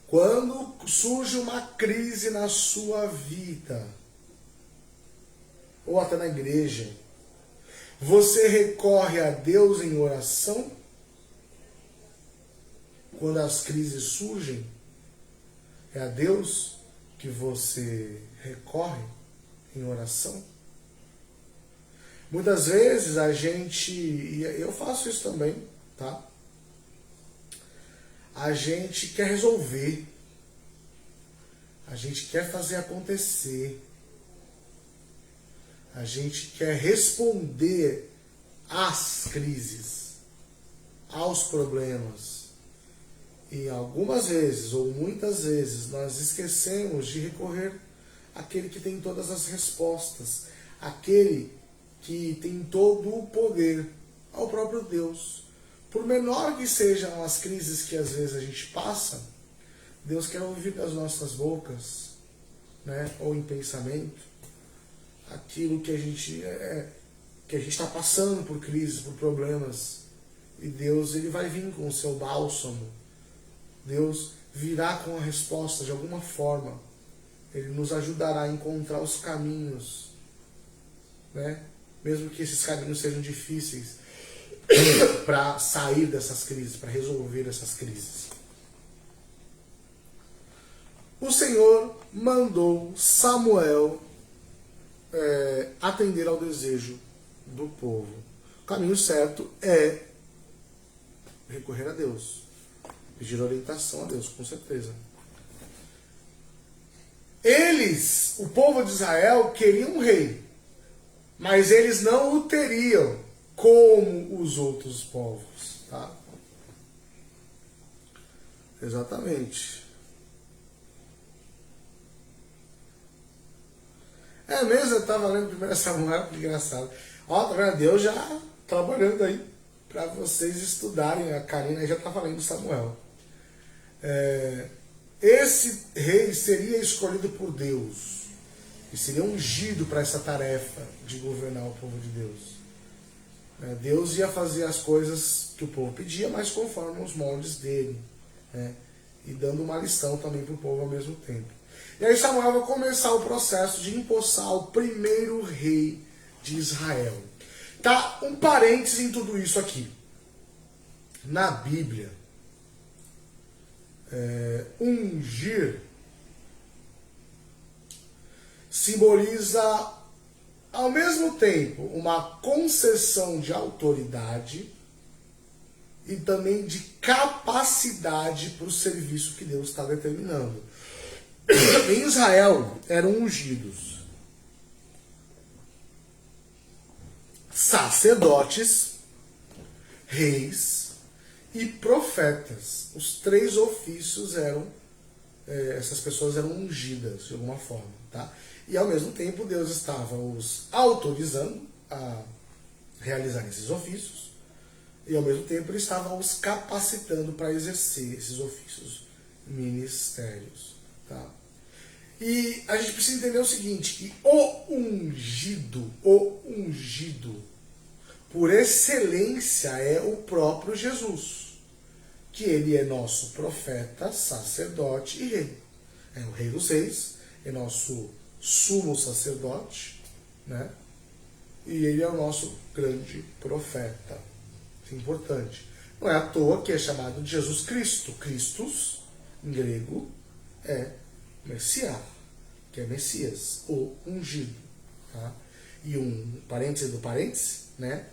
Quando surge uma crise na sua vida, ou até na igreja, você recorre a Deus em oração? Quando as crises surgem, é a Deus que que você recorre em oração? Muitas vezes a gente, e eu faço isso também, tá? A gente quer resolver, a gente quer fazer acontecer, a gente quer responder às crises, aos problemas. E algumas vezes, ou muitas vezes, nós esquecemos de recorrer àquele que tem todas as respostas, àquele que tem todo o poder, ao próprio Deus. Por menor que sejam as crises que às vezes a gente passa, Deus quer ouvir das nossas bocas, né, ou em pensamento, aquilo que a gente está passando por crises, por problemas. E Deus, ele vai vir com o seu bálsamo. Deus virá com a resposta de alguma forma. Ele nos ajudará a encontrar os caminhos, né? Mesmo que esses caminhos sejam difíceis, para sair dessas crises, para resolver essas crises. O Senhor mandou Samuel atender ao desejo do povo. O caminho certo é recorrer a Deus, pedir orientação a Deus, com certeza. Eles, o povo de Israel, queriam um rei, mas eles não o teriam como os outros povos, tá? Exatamente. É mesmo, eu estava lendo 1 Samuel, que engraçado. Ó, tá vendo? Deus já trabalhando aí para vocês estudarem. A Karina já estava lendo Samuel. Esse rei seria escolhido por Deus e seria ungido para essa tarefa de governar o povo de Deus. Deus ia fazer as coisas que o povo pedia, mas conforme os moldes dele, né? E dando uma lição também para o povo ao mesmo tempo. E aí Samuel vai começar o processo de empossar o primeiro rei de Israel. Tá, um parênteses em tudo isso aqui. Na Bíblia, ungir simboliza ao mesmo tempo uma concessão de autoridade e também de capacidade para o serviço que Deus está determinando. Em Israel eram ungidos sacerdotes, reis e profetas. Os três ofícios eram, essas pessoas eram ungidas de alguma forma, tá? E ao mesmo tempo Deus estava os autorizando a realizar esses ofícios e ao mesmo tempo Ele estava os capacitando para exercer esses ofícios, ministérios, tá? E a gente precisa entender o seguinte, que o ungido, por excelência é o próprio Jesus, que Ele é nosso profeta, sacerdote e rei. É o Rei dos Reis, é nosso sumo sacerdote, né? E Ele é o nosso grande profeta. Isso é importante. Não é à toa que é chamado de Jesus Cristo. Christus, em grego, é Messias, que é Messias, o ungido. Tá? E um parêntese do parêntese, né?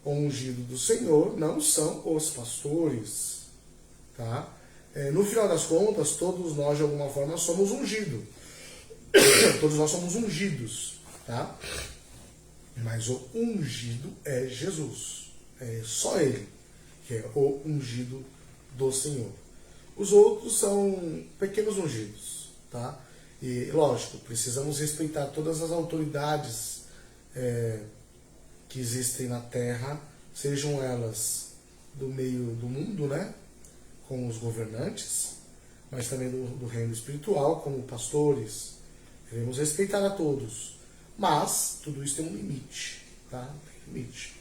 O ungido do Senhor não são os pastores. Tá? No final das contas, todos nós de alguma forma somos ungidos. Todos nós somos ungidos. Tá? Mas o ungido é Jesus. É só Ele que é o ungido do Senhor. Os outros são pequenos ungidos. Tá? E, lógico, precisamos respeitar todas as autoridades que existem na Terra, sejam elas do meio do mundo, né? Como os governantes, mas também do reino espiritual, como pastores. Devemos respeitar a todos. Mas tudo isso tem um limite. Tá? Tem limite.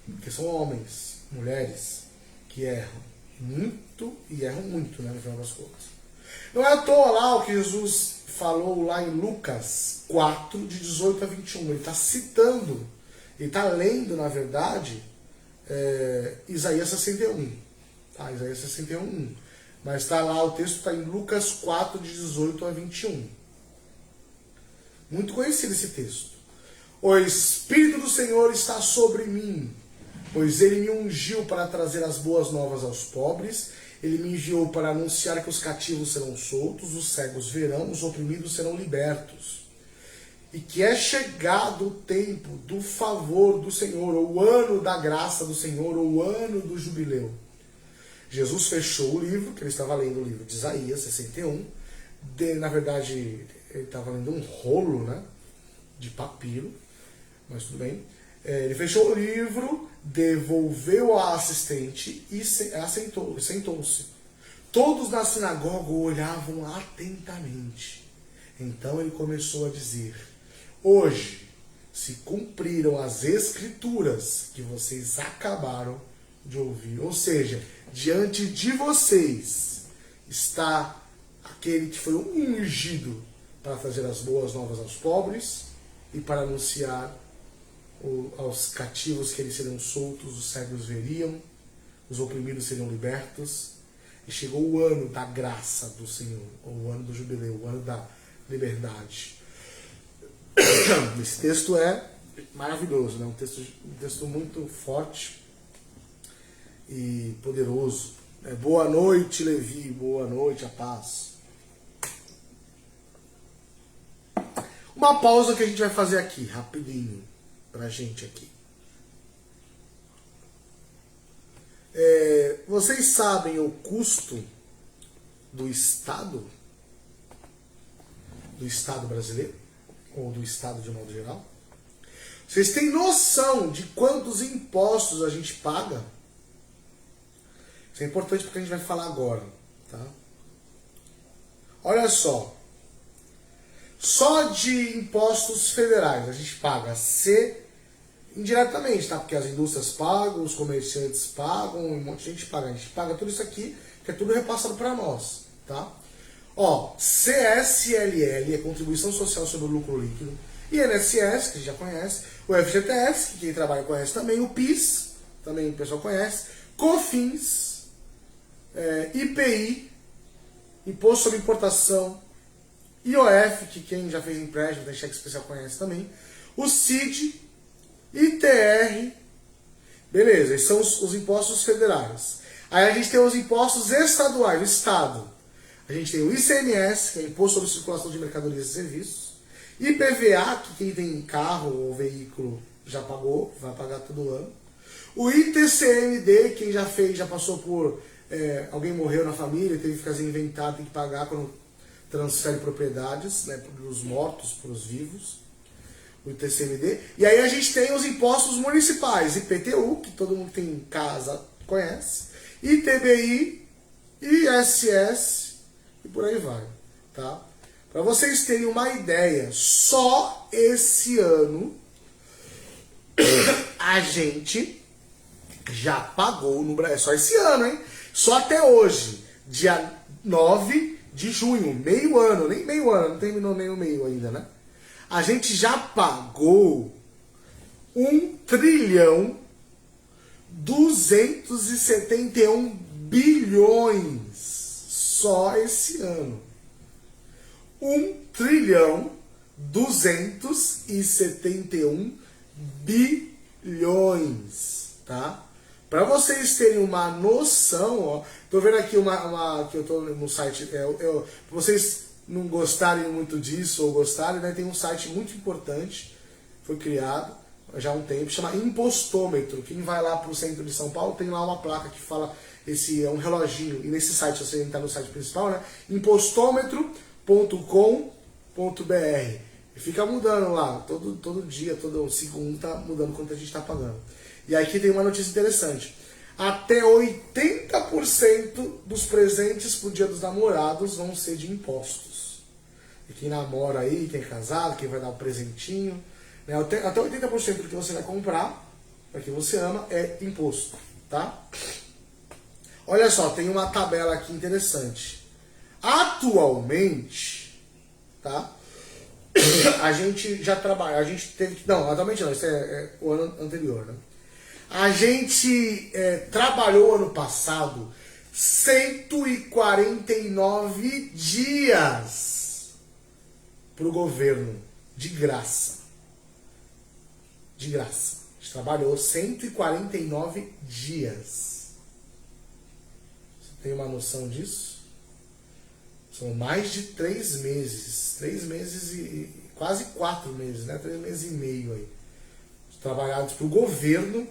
Porque são homens, mulheres, que erram muito e erram muito, né, no final das contas. Não é à toa lá o que Jesus falou lá em Lucas 4, de 18 a 21. Ele está citando, ele está lendo, na verdade, Isaías 61. Tá? Isaías 61. Mas está lá, o texto está em Lucas 4, de 18 a 21. Muito conhecido esse texto. O Espírito do Senhor está sobre mim, pois ele me ungiu para trazer as boas novas aos pobres. Ele me enviou para anunciar que os cativos serão soltos, os cegos verão, os oprimidos serão libertos. E que é chegado o tempo do favor do Senhor, ou o ano da graça do Senhor, ou o ano do jubileu. Jesus fechou o livro, que ele estava lendo o livro de Isaías 61. Na verdade, ele estava lendo um rolo, né, de papiro, mas tudo bem. Ele fechou o livro, devolveu ao assistente e sentou-se. Todos na sinagoga o olhavam atentamente. Então ele começou a dizer: hoje se cumpriram as escrituras que vocês acabaram de ouvir. Ou seja, diante de vocês está aquele que foi ungido para trazer as boas novas aos pobres e para anunciar aos cativos que eles seriam soltos, os cegos veriam, os oprimidos seriam libertos. E chegou o ano da graça do Senhor, o ano do jubileu, o ano da liberdade. Esse texto é maravilhoso, né? Um texto muito forte e poderoso. Boa noite, Levi, boa noite, a paz. Uma pausa que a gente vai fazer aqui, rapidinho, pra gente aqui. Vocês sabem o custo do Estado? Do Estado brasileiro? Ou do Estado de modo geral? Vocês têm noção de quantos impostos a gente paga? Isso é importante porque a gente vai falar agora, tá? Olha só. Só de impostos federais a gente paga indiretamente, tá? Porque as indústrias pagam, os comerciantes pagam, um monte de gente paga. A gente paga tudo isso aqui, que é tudo repassado para nós, tá? Ó, CSLL é Contribuição Social sobre o Lucro Líquido, INSS, que a gente já conhece, o FGTS, que quem trabalha conhece também, o PIS, também o pessoal conhece, COFINS, IPI, Imposto sobre Importação, IOF, que quem já fez empréstimo, tem cheque especial conhece também, o CID, ITR, beleza, esses são os impostos federais. Aí a gente tem os impostos estaduais, o Estado. A gente tem o ICMS, que é Imposto sobre Circulação de Mercadorias e Serviços, IPVA, que quem tem carro ou veículo já pagou, vai pagar todo ano. O ITCMD, quem já fez, já passou por... alguém morreu na família, teve que fazer inventado, tem que pagar quando transfere propriedades, né, para os mortos, para os vivos. O ITCMD. E aí a gente tem os impostos municipais, IPTU, que todo mundo que tem casa conhece, ITBI, ISS e por aí vai, tá? Para vocês terem uma ideia, só esse ano a gente já pagou no Brasil, só esse ano, hein? Só até hoje, dia 9 de junho, meio ano, nem meio ano, não terminou nem o meio ainda, né? A gente já pagou 1.271 bilhões só esse ano. 1.271 bilhões, tá? Para vocês terem uma noção, ó, tô vendo aqui uma que eu tô no site, pra vocês não gostarem muito disso ou gostarem, né, tem um site muito importante, foi criado já há um tempo, chama Impostômetro. Quem vai lá pro centro de São Paulo tem lá uma placa que fala, esse é um reloginho, e nesse site, se você entrar no site principal, né, impostômetro.com.br, e fica mudando lá, todo dia, todo segundo tá mudando quanto a gente tá pagando. E aqui tem uma notícia interessante. Até 80% dos presentes pro Dia dos Namorados vão ser de impostos. E quem namora aí, quem é casado, quem vai dar um presentinho, né, até 80% do que você vai comprar, para quem você ama, é imposto, tá? Olha só, tem uma tabela aqui interessante. Atualmente, tá? A gente já trabalha, a gente teve que... Não, atualmente não, isso é o ano anterior, né? A gente trabalhou ano passado 149 dias para o governo. de graça. De graça. A gente trabalhou 149 dias. Você tem uma noção disso? São mais de 3 meses. 3 meses e quase 4 meses, né? 3 meses e meio aí. Trabalhados para o governo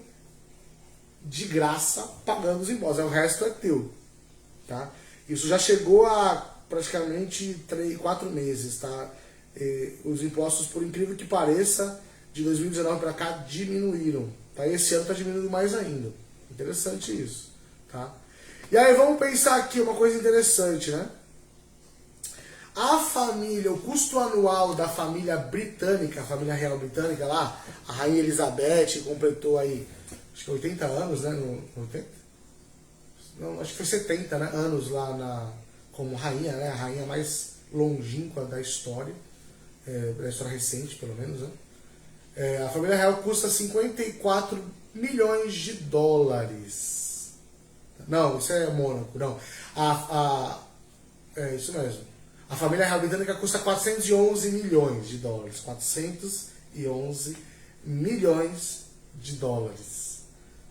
de graça, pagando os impostos. O resto é teu. Tá? Isso já chegou a praticamente 4 meses. Tá? Os impostos, por incrível que pareça, de 2019 para cá diminuíram. Tá? Esse ano está diminuindo mais ainda. Interessante isso. Tá? E aí vamos pensar aqui uma coisa interessante, né? A família, o custo anual da família britânica, a família real britânica lá, a Rainha Elizabeth completou aí, acho que 80 anos, né? 80? Não, acho que foi 70, né? Anos lá como rainha, né? A rainha mais longínqua da história recente, pelo menos, né? A família real custa 54 milhões de dólares. Não, isso é Mônaco, não. É isso mesmo. A família real britânica custa 411 milhões de dólares. 411 milhões de dólares.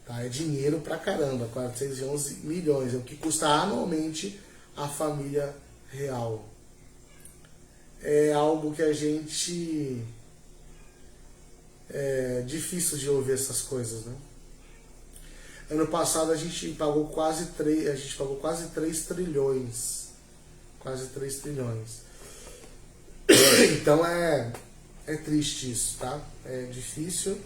Tá? É dinheiro pra caramba. 411 milhões. É o que custa anualmente a família real. É algo que a gente... É difícil de ouvir essas coisas, né? Ano passado a gente pagou quase 3 trilhões. Quase 3 trilhões. Então é triste isso, tá? É difícil,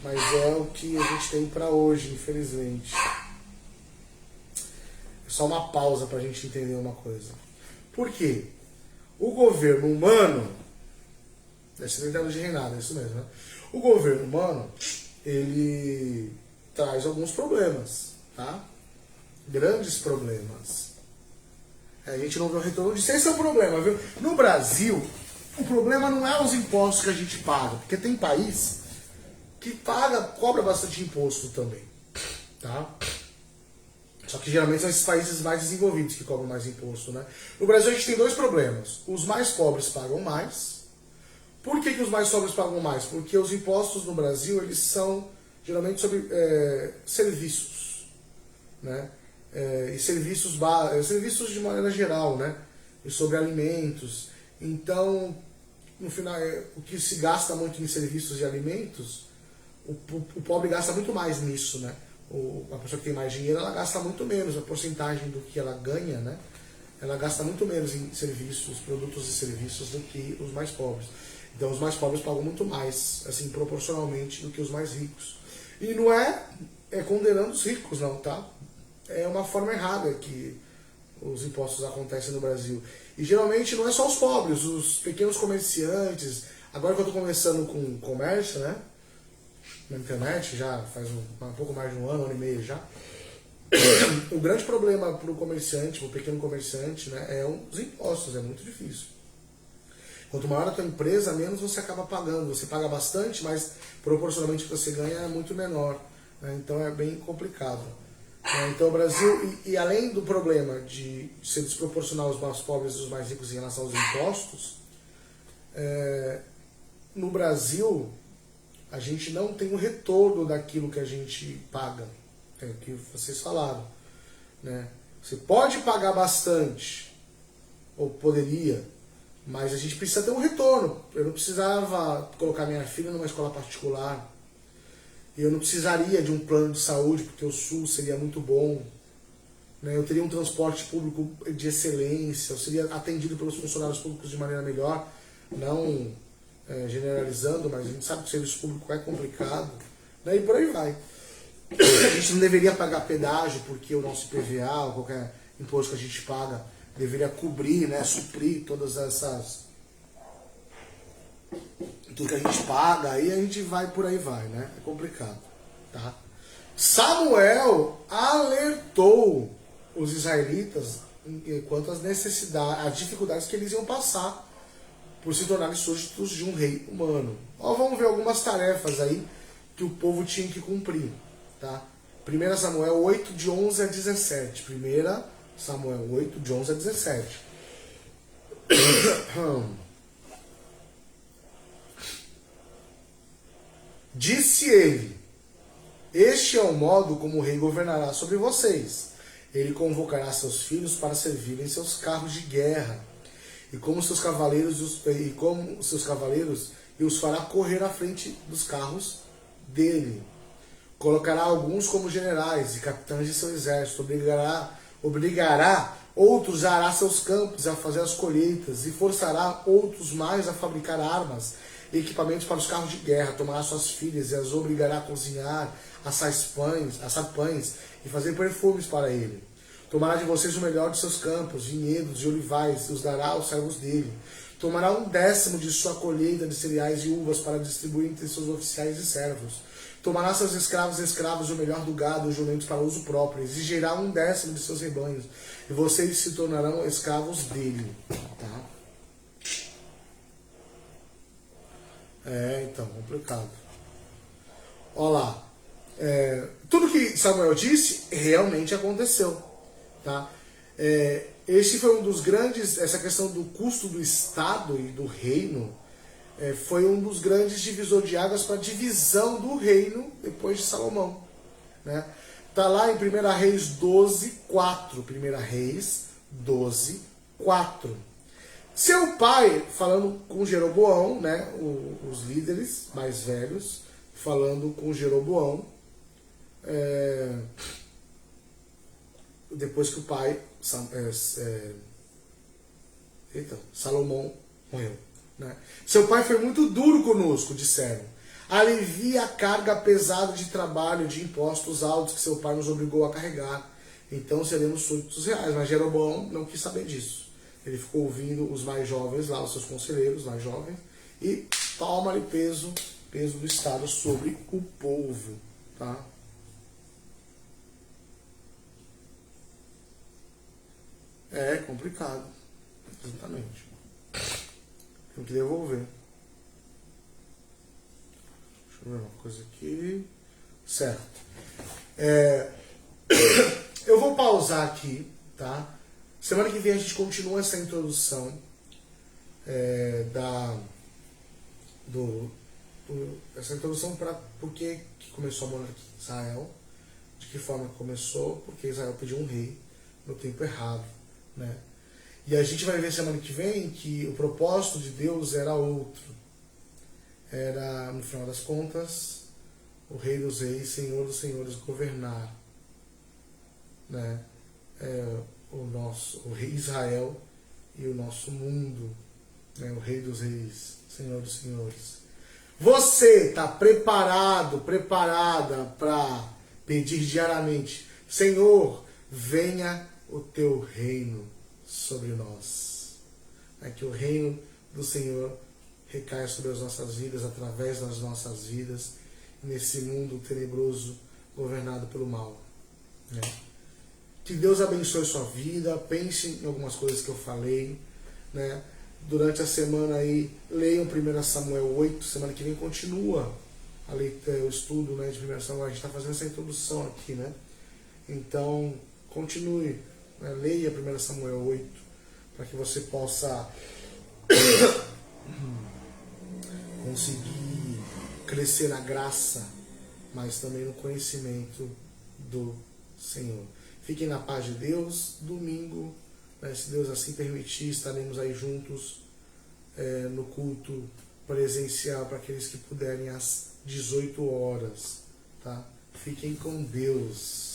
mas é o que a gente tem pra hoje, infelizmente. É só uma pausa pra gente entender uma coisa. Por quê? O governo humano, 70 anos de reinado, é isso mesmo, né? O governo humano, ele traz alguns problemas, tá? Grandes problemas. A gente não vê o retorno disso. Esse é o problema, viu? No Brasil, o problema não é os impostos que a gente paga, porque tem país que cobra bastante imposto também, tá? Só que geralmente são esses países mais desenvolvidos que cobram mais imposto, né? No Brasil a gente tem 2 problemas. Os mais pobres pagam mais. Por que os mais pobres pagam mais? Porque os impostos no Brasil, eles são geralmente sobre serviços, né? E serviços de maneira geral, né? E sobre alimentos. Então, no final, o que se gasta muito em serviços de alimentos, o pobre gasta muito mais nisso, né? A pessoa que tem mais dinheiro, ela gasta muito menos, a porcentagem do que ela ganha, né? Ela gasta muito menos em serviços, produtos e serviços do que os mais pobres. Então, os mais pobres pagam muito mais, assim, proporcionalmente, do que os mais ricos. E não é condenando os ricos, não, tá? É uma forma errada que os impostos acontecem no Brasil. E geralmente não é só os pobres, os pequenos comerciantes. Agora que eu estou começando com comércio, né? Na internet, já faz um pouco mais de um ano e meio já. O grande problema para o comerciante, para o pequeno comerciante, né, é os impostos, é muito difícil. Quanto maior a tua empresa, menos você acaba pagando. Você paga bastante, mas proporcionalmente o que você ganha é muito menor, né? Então é bem complicado. Então o Brasil, e além do problema de ser desproporcional os mais pobres e os mais ricos em relação aos impostos, no Brasil a gente não tem o retorno daquilo que a gente paga. É o que vocês falaram, né? Você pode pagar bastante, ou poderia, mas a gente precisa ter um retorno. Eu não precisava colocar minha filha numa escola particular. Eu não precisaria de um plano de saúde, porque o SUS seria muito bom. Né? Eu teria um transporte público de excelência, eu seria atendido pelos funcionários públicos de maneira melhor, não generalizando, mas a gente sabe que o serviço público é complicado, né? E por aí vai. A gente não deveria pagar pedágio, porque o nosso IPVA, ou qualquer imposto que a gente paga, deveria cobrir, né, suprir todas essas... tudo que a gente paga, aí a gente vai por aí vai, né? É complicado, tá? Samuel alertou os israelitas quanto às necessidades, às dificuldades que eles iam passar por se tornarem súditos de um rei humano. Ó, vamos ver algumas tarefas aí que o povo tinha que cumprir, tá? 1 Samuel 8, de 11 a 17. 1 Samuel 8, de 11 a 17. Disse ele: este é o modo como o rei governará sobre vocês. Ele convocará seus filhos para servirem seus carros de guerra, e como seus cavaleiros e os fará correr à frente dos carros dele. Colocará alguns como generais e capitães de seu exército, obrigará outros a arar seus campos e a fazer as colheitas, e forçará outros mais a fabricar armas e equipamentos para os carros de guerra. Tomará suas filhas e as obrigará a cozinhar, assar pães e fazer perfumes para ele. Tomará de vocês o melhor de seus campos, vinhedos e olivais, e os dará aos servos dele. Tomará 1/10 de sua colheita de cereais e uvas para distribuir entre seus oficiais e servos. Tomará seus escravos e escravos o melhor do gado e jumentos para uso próprio. Exigirá 1/10 de seus rebanhos, e vocês se tornarão escravos dele. Tá? Então, complicado. Olha lá. Tudo que Samuel disse realmente aconteceu. Tá? Esse foi um dos grandes, essa questão do custo do Estado e do reino, foi um dos grandes divisor de águas para a divisão do reino depois de Salomão. Né? Tá lá em 1 Reis 12:4. 1 Reis 12:4. Seu pai, falando com Jeroboão, né, os líderes mais velhos, falando com Jeroboão, depois que o pai, Salomão, morreu. Né? Seu pai foi muito duro conosco, disseram. Alivia a carga pesada de trabalho, de impostos altos que seu pai nos obrigou a carregar. Então seremos súditos reais. Mas Jeroboão não quis saber disso. Ele ficou ouvindo os mais jovens lá, os seus conselheiros mais jovens, e toma-lhe peso do Estado sobre o povo. Tá? É complicado. Exatamente. Tem que devolver. Deixa eu ver uma coisa aqui. Certo. Eu vou pausar aqui, tá? Semana que vem a gente continua essa introdução essa introdução para por que começou a monarquia em Israel, de que forma começou, porque Israel pediu um rei no tempo errado, né? E a gente vai ver semana que vem que o propósito de Deus era outro. Era, no final das contas, o Rei dos Reis, Senhor dos Senhores governar, né? O Rei Israel e o nosso mundo, né? O Rei dos Reis, Senhor dos Senhores. Você está preparada para pedir diariamente: Senhor, venha o teu reino sobre nós. Que o reino do Senhor recaia sobre as nossas vidas, através das nossas vidas, nesse mundo tenebroso governado pelo mal. Né? Que Deus abençoe sua vida. Pense em algumas coisas que eu falei. Né? Durante a semana aí, leiam 1 Samuel 8. Semana que vem continua o estudo, né, de 1 Samuel. A gente está fazendo essa introdução aqui. Né? Então, continue. Leia 1 Samuel 8, para que você possa conseguir crescer na graça, mas também no conhecimento do Senhor. Fiquem na paz de Deus. Domingo, né, se Deus assim permitir, estaremos aí juntos no culto presencial para aqueles que puderem às 18 horas. Tá? Fiquem com Deus.